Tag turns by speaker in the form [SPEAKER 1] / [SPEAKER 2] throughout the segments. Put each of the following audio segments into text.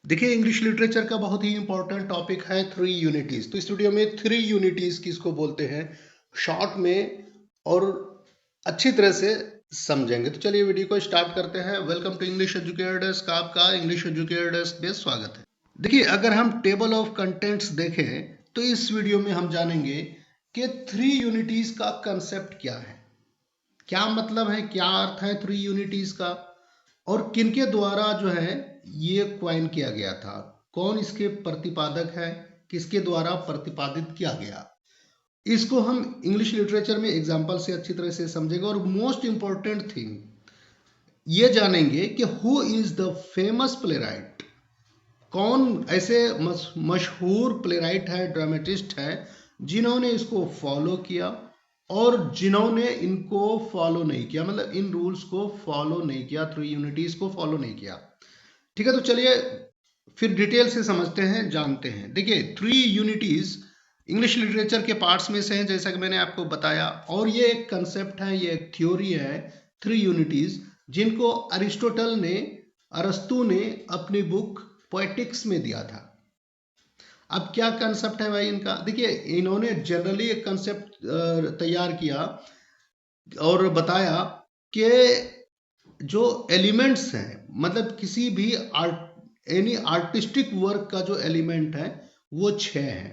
[SPEAKER 1] देखिए, English literature का बहुत ही इंपॉर्टेंट टॉपिक है थ्री यूनिटीज। तो इस वीडियो में थ्री यूनिटीज किसको बोलते हैं शॉर्ट में और अच्छी तरह से समझेंगे। तो चलिए वीडियो को स्टार्ट करते हैं। वेलकम टू इंग्लिश एजुकेटर्स का आपका इंग्लिश एजुकेटर्स में स्वागत है। देखिए, अगर हम टेबल ऑफ कंटेंट्स देखें तो इस वीडियो में हम जानेंगे कि थ्री यूनिटीज का कंसेप्ट क्या है, क्या मतलब है, क्या अर्थ है थ्री यूनिटीज का, और किनके द्वारा जो है ये क्वाइन किया गया था, कौन इसके प्रतिपादक है, किसके द्वारा प्रतिपादित किया गया। इसको हम इंग्लिश लिटरेचर में एग्जाम्पल से अच्छी तरह से समझेंगे। और मोस्ट इंपॉर्टेंट थिंग ये जानेंगे कि who is the famous playwright, कौन ऐसे मशहूर प्लेराइट है, ड्रामेटिस्ट है जिन्होंने इसको फॉलो किया और जिन्होंने इनको फॉलो नहीं किया, मतलब इन रूल्स को फॉलो नहीं किया, थ्री यूनिटीज को फॉलो नहीं किया। ठीक है, तो चलिए फिर डिटेल से समझते हैं, जानते हैं। देखिए, थ्री यूनिटीज इंग्लिश लिटरेचर के पार्ट्स में से हैं, जैसा कि मैंने आपको बताया, और ये एक कंसेप्ट है, ये एक थ्योरी है, थ्री यूनिटीज, जिनको अरिस्टोटल ने, अरस्तु ने अपनी बुक पोएटिक्स में दिया था। अब क्या कंसेप्ट है भाई इनका? देखिए, इन्होंने जनरली एक कंसेप्ट तैयार किया और बताया कि जो एलिमेंट्स हैं, मतलब किसी भी एनी आर्टिस्टिक वर्क का जो एलिमेंट है वो छह है,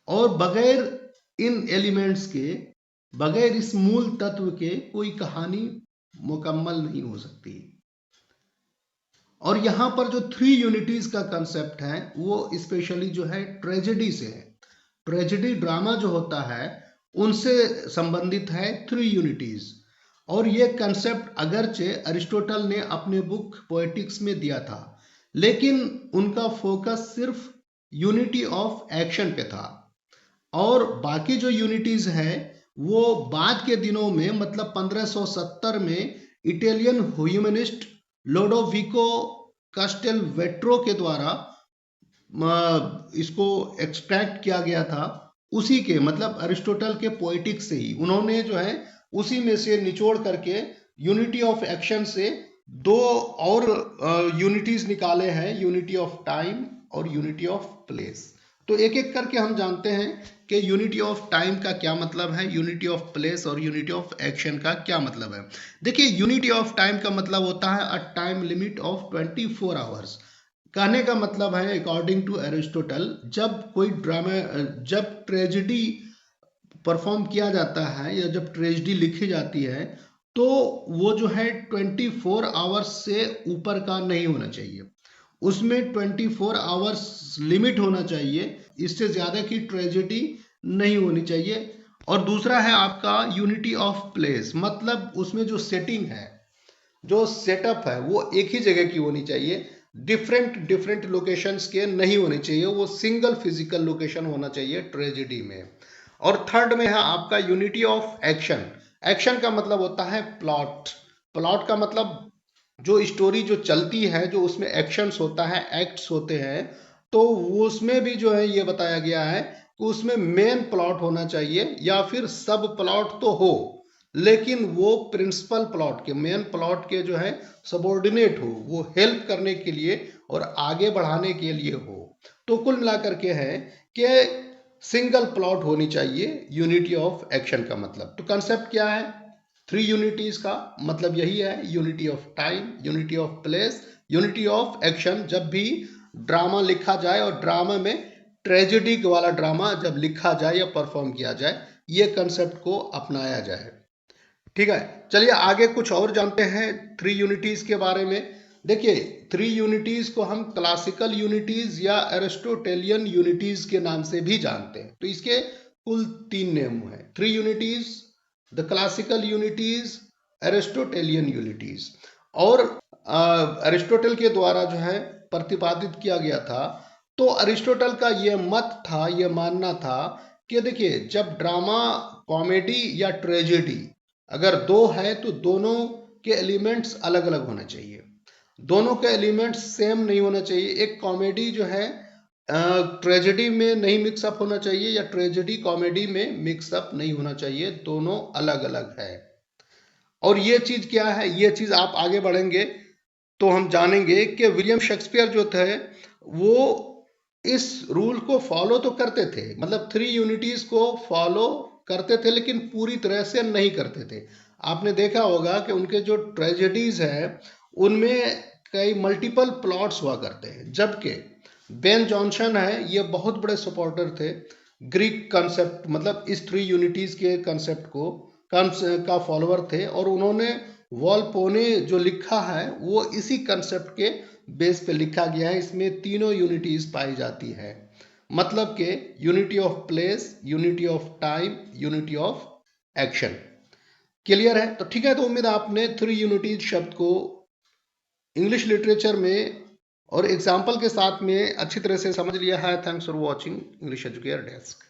[SPEAKER 1] और बगैर इन एलिमेंट्स के, बगैर इस मूल तत्व के कोई कहानी मुकम्मल नहीं हो सकती। और यहां पर जो थ्री यूनिटीज का कंसेप्ट है वो स्पेशली जो है ट्रेजेडी से है। ट्रेजेडी ड्रामा जो होता है उनसे संबंधित है थ्री यूनिटीज। और ये कंसेप्ट अगरचे अरिस्टोटल ने अपने बुक पोएटिक्स में दिया था, लेकिन उनका फोकस सिर्फ यूनिटी ऑफ एक्शन पे था। और बाकी जो यूनिटीज है वो बाद के दिनों में, मतलब 1570 में इटालियन ह्यूमनिस्ट लोडोविको कास्टेलवेट्रो के द्वारा इसको एक्सट्रैक्ट किया गया था। उसी के, मतलब अरिस्टोटल के पोएटिक्स से ही उन्होंने जो है उसी में से निचोड़ करके यूनिटी ऑफ एक्शन से दो और यूनिटीज निकाले हैं, यूनिटी ऑफ टाइम और यूनिटी ऑफ प्लेस। तो एक एक करके हम जानते हैं कि यूनिटी ऑफ टाइम का क्या मतलब है, यूनिटी ऑफ प्लेस और यूनिटी ऑफ एक्शन का क्या मतलब है। देखिए, यूनिटी ऑफ टाइम का मतलब होता है a time limit of 24 hours. कहने का मतलब है, अकॉर्डिंग टू एरिस्टोटल, जब कोई ड्रामा, जब ट्रेजेडी परफॉर्म किया जाता है या जब ट्रेजेडी लिखी जाती है, तो वो जो है 24 आवर्स से ऊपर का नहीं होना चाहिए, उसमें 24 आवर्स लिमिट होना चाहिए, इससे ज़्यादा की ट्रेजेडी नहीं होनी चाहिए। और दूसरा है आपका यूनिटी ऑफ प्लेस, मतलब उसमें जो सेटिंग है, जो सेटअप है, वो एक ही जगह की होनी चाहिए, डिफरेंट डिफरेंट लोकेशंस के नहीं होने चाहिए, वो सिंगल फिजिकल लोकेशन होना चाहिए ट्रेजेडी में। और थर्ड में है आपका यूनिटी ऑफ एक्शन। एक्शन का मतलब होता है प्लॉट। प्लॉट का मतलब जो स्टोरी जो चलती है, जो उसमें एक्शंस होता है, एक्ट्स होते हैं, तो वो उसमें भी जो है ये बताया गया है कि उसमें मेन प्लॉट होना चाहिए या फिर सब प्लॉट तो हो, लेकिन वो प्रिंसिपल प्लॉट के, मेन प्लॉट के जो है सबॉर्डिनेट हो, वो हेल्प करने के लिए और आगे बढ़ाने के लिए हो। तो कुल मिलाकर के है कि सिंगल प्लॉट होनी चाहिए यूनिटी ऑफ एक्शन का मतलब। तो कंसेप्ट क्या है थ्री यूनिटीज का? मतलब यही है, unity of time, unity of place, unity of action. जब भी ड्रामा लिखा जाए और ड्रामा में ट्रेजेडी वाला ड्रामा जब लिखा जाए या परफॉर्म किया जाए, ये कंसेप्ट को अपनाया जाए। ठीक है, चलिए आगे कुछ और जानते हैं थ्री यूनिटीज के बारे में। देखिए, थ्री यूनिटीज को हम क्लासिकल यूनिटीज या एरिस्टोटेलियन यूनिटीज के नाम से भी जानते हैं। तो इसके कुल तीन नेम हैं, three unities, the classical unities, Aristotelian unities. और अरिस्टोटल के द्वारा जो है प्रतिपादित किया गया था। तो अरिस्टोटल का यह मत था, यह मानना था कि देखिए, जब ड्रामा, कॉमेडी या ट्रेजेडी अगर दो है तो दोनों के एलिमेंट्स अलग अलग होना चाहिए, दोनों के एलिमेंट्स सेम नहीं होना चाहिए। एक कॉमेडी जो है ट्रेजेडी में नहीं मिक्सअप होना चाहिए, या ट्रेजेडी कॉमेडी में मिक्सअप नहीं होना चाहिए, दोनों अलग अलग है। और ये चीज क्या है, ये चीज आप आगे बढ़ेंगे तो हम जानेंगे कि विलियम शेक्सपियर जो थे वो इस रूल को फॉलो तो करते थे, मतलब 3 यूनिटीज को फॉलो करते थे, लेकिन पूरी तरह से नहीं करते थे। आपने देखा होगा कि उनके जो ट्रेजेडीज है उनमें कई मल्टीपल प्लॉट्स हुआ करते हैं, जबकि बेन जॉनसन है ये बहुत बड़े सपोर्टर थे ग्रीक कंसेप्ट, मतलब इस 3 यूनिटीज के कंसेप्ट को का फॉलोअर थे, और उन्होंने वॉलपोने जो लिखा है वो इसी कंसेप्ट के बेस पे लिखा गया है। इसमें तीनों यूनिटीज पाई जाती है, मतलब के unity of place, unity of time, unity of action. Clear है? तो ठीक है, तो उम्मीद है आपने 3 यूनिटीज शब्द को इंग्लिश लिटरेचर में और एग्जाम्पल के साथ में अच्छी तरह से समझ लिया है। Thanks for watching English educator desk.